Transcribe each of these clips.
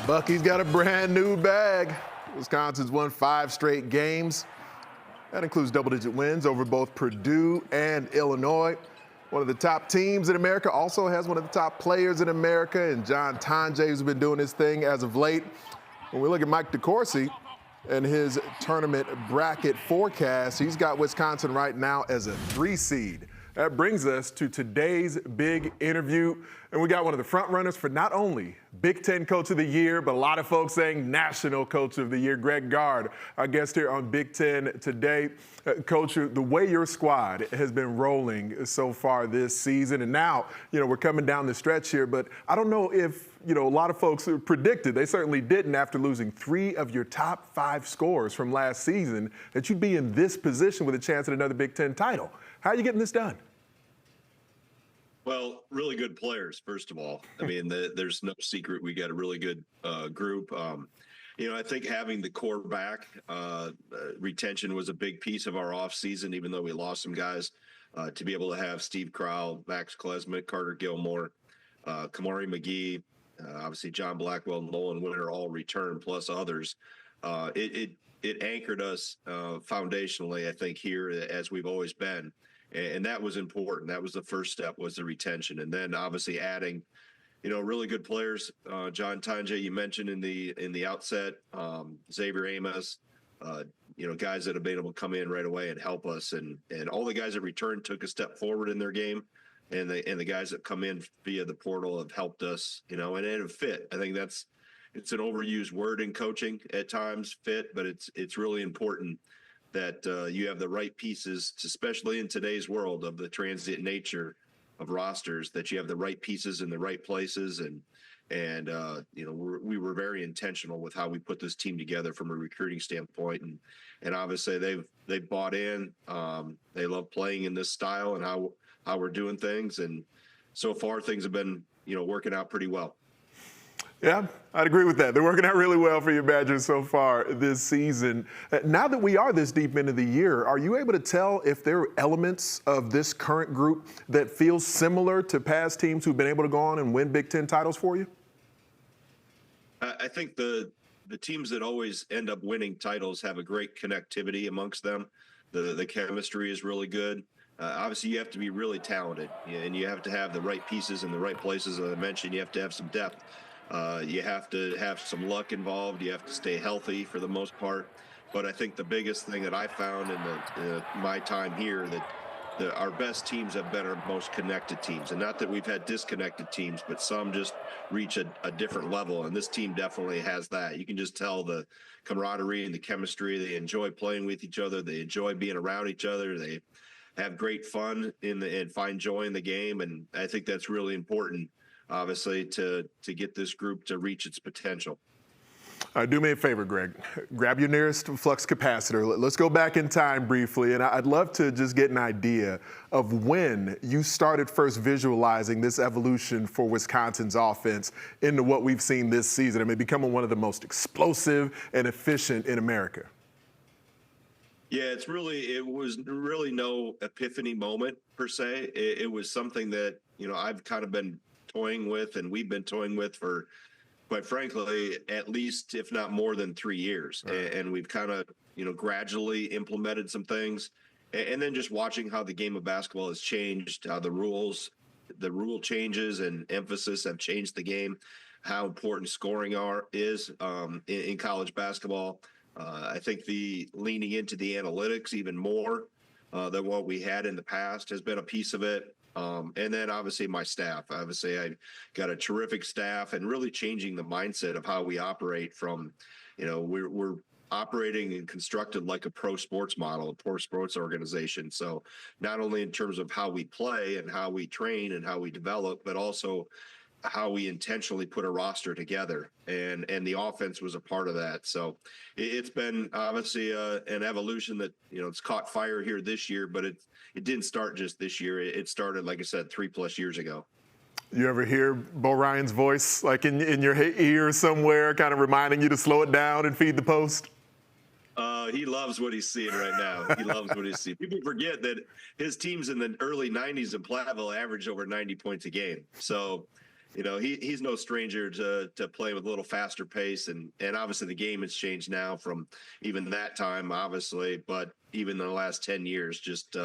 Bucky's got a brand new bag. Wisconsin's won 5 straight games. That includes double-digit wins over both Purdue and Illinois. One of the top teams in America also has one of the top players in America, and Tonje, who's been doing his thing as of late. When we look at Mike DeCourcy and his tournament bracket forecast, he's got Wisconsin right now as a 3 seed. That brings us to today's big interview. And we got one of the front runners for not only Big Ten Coach of the Year, but a lot of folks saying National Coach of the Year, Gard, our guest here on Big Ten today. Coach, the way your squad has been rolling so far this season, and now, we're coming down the stretch here, but I don't know if, a lot of folks predicted, they certainly didn't after losing 3 of your top 5 scorers from last season, that you'd be in this position with a chance at another Big Ten title. How are you getting this done? Well, really good players, first of all. I mean, there's no secret we got a really good group. I think having the core back, retention was a big piece of our offseason, even though we lost some guys, to be able to have Steve Crowell, Max Klesmit, Carter Gilmore, Kamari McGee, obviously John Blackwell, Nolan Winter all return, plus others. It anchored us foundationally, I think, here as we've always been. And that was important. That was the first step, was the retention. And then obviously adding, really good players. John Tonje, you mentioned in the outset, Xavier Amos, guys that have been able to come in right away and help us. And all the guys that returned took a step forward in their game. And the guys that come in via the portal have helped us, and it have fit. I think it's an overused word in coaching at times, fit, but it's really important that you have the right pieces, especially in today's world of the transient nature of rosters, that you have the right pieces in the right places. And we were very intentional with how we put this team together from a recruiting standpoint. And obviously they've bought in. They love playing in this style and how we're doing things. And so far things have been, working out pretty well. Yeah, I'd agree with that. They're working out really well for your Badgers so far this season. Now that we are this deep into the year, are you able to tell if there are elements of this current group that feel similar to past teams who've been able to go on and win Big Ten titles for you? I think the teams that always end up winning titles have a great connectivity amongst them. The chemistry is really good. Obviously, you have to be really talented, and you have to have the right pieces in the right places. As I mentioned, you have to have some depth. You have to have some luck involved. You have to stay healthy for the most part. But I think the biggest thing that I found in my time here, that our best teams have been our most connected teams. And not that we've had disconnected teams, but some just reach a different level. And this team definitely has that. You can just tell the camaraderie and the chemistry. They enjoy playing with each other. They enjoy being around each other. They have great fun and find joy in the game. And I think that's really important, obviously, to get this group to reach its potential. Do me a favor, Greg. Grab your nearest flux capacitor. Let's go back in time briefly, and I'd love to just get an idea of when you started first visualizing this evolution for Wisconsin's offense into what we've seen this season. I mean, becoming one of the most explosive and efficient in America. Yeah, it was really no epiphany moment per se. It was something that, I've kind of been toying with, and we've been toying with for, quite frankly, at least, if not more than 3 years. Right. And we've kind of, gradually implemented some things. And then just watching how the game of basketball has changed, how the rule changes and emphasis have changed the game, how important scoring is in college basketball. I think the leaning into the analytics even more than what we had in the past has been a piece of it. And then obviously my staff. Obviously I got a terrific staff, and really changing the mindset of how we operate from, we're operating and constructed like a pro sports model, a pro sports organization. So not only in terms of how we play and how we train and how we develop, but also how we intentionally put a roster together, and the offense was a part of that. So it's been obviously an evolution that, it's caught fire here this year, but it didn't start just this year. It started, like I said, 3+ years ago. You ever hear Bo Ryan's voice, like in your ear somewhere, kind of reminding you to slow it down and feed the post? He loves what he's seeing right now. He loves what he's seeing. People forget that his teams in the early 90s in Platteville averaged over 90 points a game. So he's no stranger to playing with a little faster pace, and obviously the game has changed now from even that time, obviously, but even in the last 10 years, just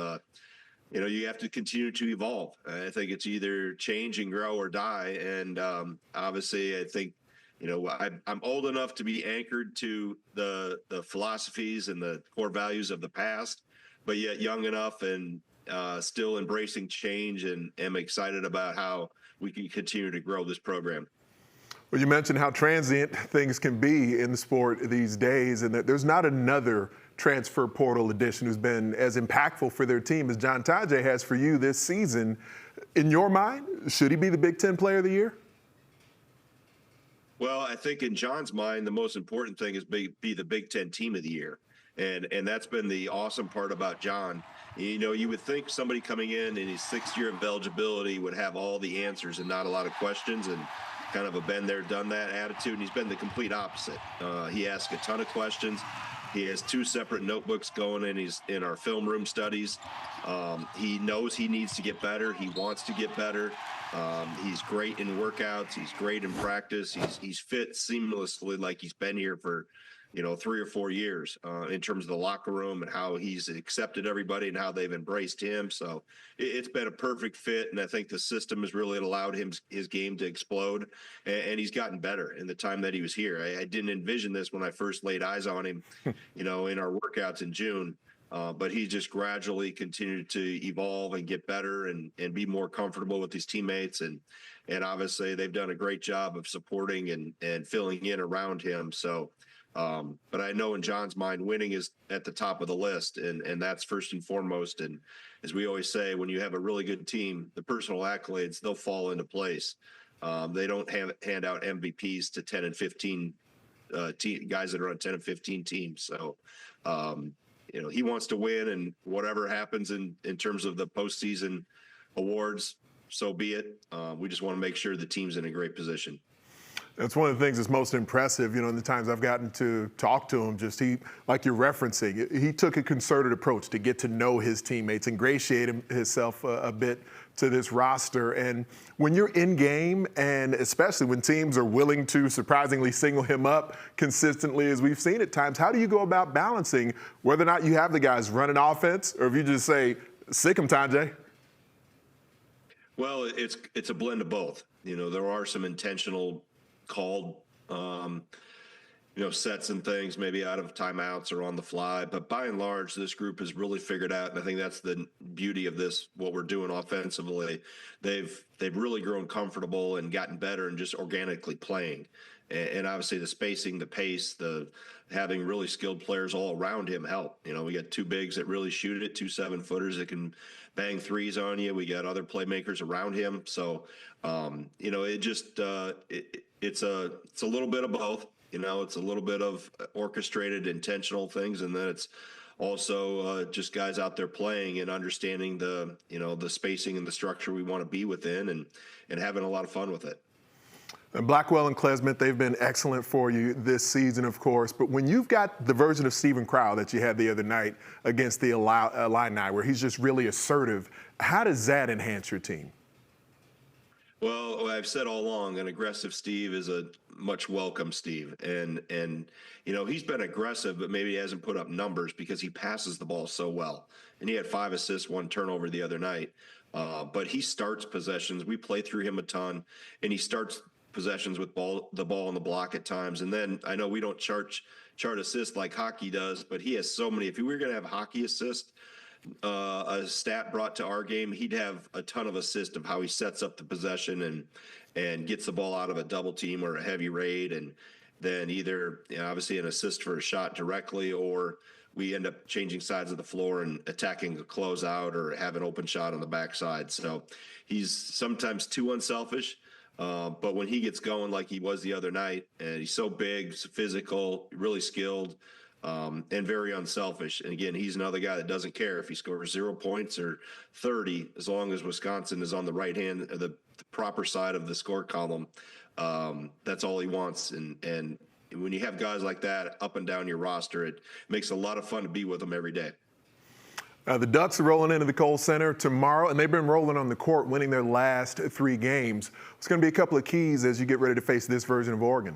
you have to continue to evolve. I think it's either change and grow or die, and obviously I think I'm old enough to be anchored to the philosophies and the core values of the past, but yet young enough and still embracing change, and am excited about how we can continue to grow this program. Well, you mentioned how transient things can be in the sport these days, and that there's not another transfer portal addition who's been as impactful for their team as John Tonje has for you this season. In your mind, should he be the Big Ten Player of the Year? Well, I think in John's mind, the most important thing is be the Big Ten Team of the Year. And that's been the awesome part about John. You would think somebody coming in his 6th year of eligibility would have all the answers and not a lot of questions, and kind of a been there, done that attitude. And he's been the complete opposite. He asks a ton of questions. He has 2 separate notebooks going in our film room studies. He knows he needs to get better. He wants to get better. He's great in workouts. He's great in practice. He's fit seamlessly, like he's been here for 3 or 4 years, in terms of the locker room and how he's accepted everybody and how they've embraced him. So it's been a perfect fit. And I think the system has really allowed his game to explode, and he's gotten better in the time that he was here. I didn't envision this when I first laid eyes on him, in our workouts in June. But he just gradually continued to evolve and get better and be more comfortable with his teammates. And obviously they've done a great job of supporting and filling in around him. So, but I know in John's mind, winning is at the top of the list, and that's first and foremost. And as we always say, when you have a really good team, the personal accolades, they'll fall into place. They don't hand out MVPs to 10 and 15 guys that are on 10 and 15 teams. So, he wants to win, and whatever happens in terms of the postseason awards, so be it. We just want to make sure the team's in a great position. That's one of the things that's most impressive, in the times I've gotten to talk to him. Just like you're referencing, he took a concerted approach to get to know his teammates, ingratiate himself a bit to this roster. And when you're in game, and especially when teams are willing to surprisingly single him up consistently, as we've seen at times, how do you go about balancing whether or not you have the guys running offense, or if you just say, sick him, Tonje? Well, it's a blend of both. There are some intentional called, sets and things, maybe out of timeouts or on the fly. But by and large, this group has really figured out, and I think that's the beauty of this, what we're doing offensively. They've really grown comfortable and gotten better and just organically playing. And obviously the spacing, the pace, the having really skilled players all around him help. We got 2 bigs that really shoot it, 2 7-footers that can bang threes on you. We got other playmakers around him. So, it just, it's a little bit of both. It's a little bit of orchestrated, intentional things, and then it's also just guys out there playing and understanding the spacing and the structure we want to be within, and having a lot of fun with it. And Blackwell and Klesmith, they've been excellent for you this season, of course. But when you've got the version of Stephen Crowell that you had the other night against the Illini, where he's just really assertive, how does that enhance your team? Well, I've said all along, an aggressive Steve is a much welcome Steve. And he's been aggressive, but maybe he hasn't put up numbers because he passes the ball so well. And he had 5 assists, 1 turnover the other night. But he starts possessions. We play through him a ton, and he starts possessions with the ball on the block at times. And then I know we don't chart assists like hockey does, but he has so many. If we were going to have hockey assist, a stat brought to our game, he'd have a ton of assists of how he sets up the possession and gets the ball out of a double team or a heavy raid, and then either obviously an assist for a shot directly, or we end up changing sides of the floor and attacking a closeout or have an open shot on the backside. So he's sometimes too unselfish, but when he gets going like he was the other night, and he's so big, physical, really skilled, and very unselfish. And again, he's another guy that doesn't care if he scores 0 points or 30, as long as Wisconsin is on the right hand, the proper side of the score column. That's all he wants. And when you have guys like that up and down your roster, it makes a lot of fun to be with them every day. The Ducks are rolling into the Kohl Center tomorrow, and they've been rolling on the court, winning their last 3 games. It's going to be a couple of keys as you get ready to face this version of Oregon.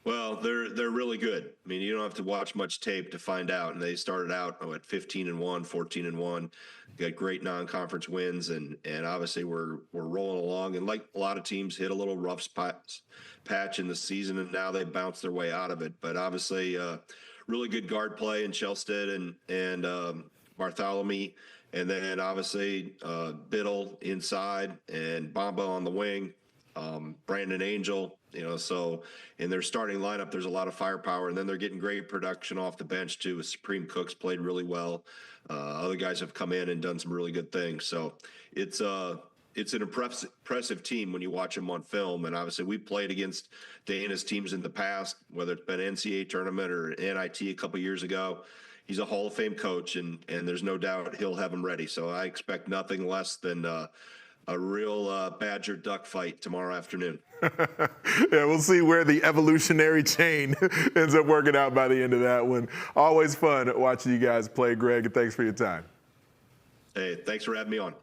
Well, they're really good. I mean, you don't have to watch much tape to find out. And they started out at 15-1, 14-1. Got great non-conference wins, and obviously we're rolling along. And like a lot of teams, hit a little rough patch in the season, and now they bounced their way out of it. But obviously, really good guard play in Shelsted and Bartholomew, and then obviously Biddle inside and Bamba on the wing. Brandon Angel, so in their starting lineup, there's a lot of firepower, and then they're getting great production off the bench too. Supreme Cooks played really well. Other guys have come in and done some really good things. So it's an impressive team when you watch them on film. And obviously we played against Dana's teams in the past, whether it's been NCAA tournament or NIT a couple years ago. He's a Hall of Fame coach, and there's no doubt he'll have them ready. So I expect nothing less than a real Badger Duck fight tomorrow afternoon. Yeah, we'll see where the evolutionary chain ends up working out by the end of that one. Always fun watching you guys play, Greg, and thanks for your time. Hey, thanks for having me on.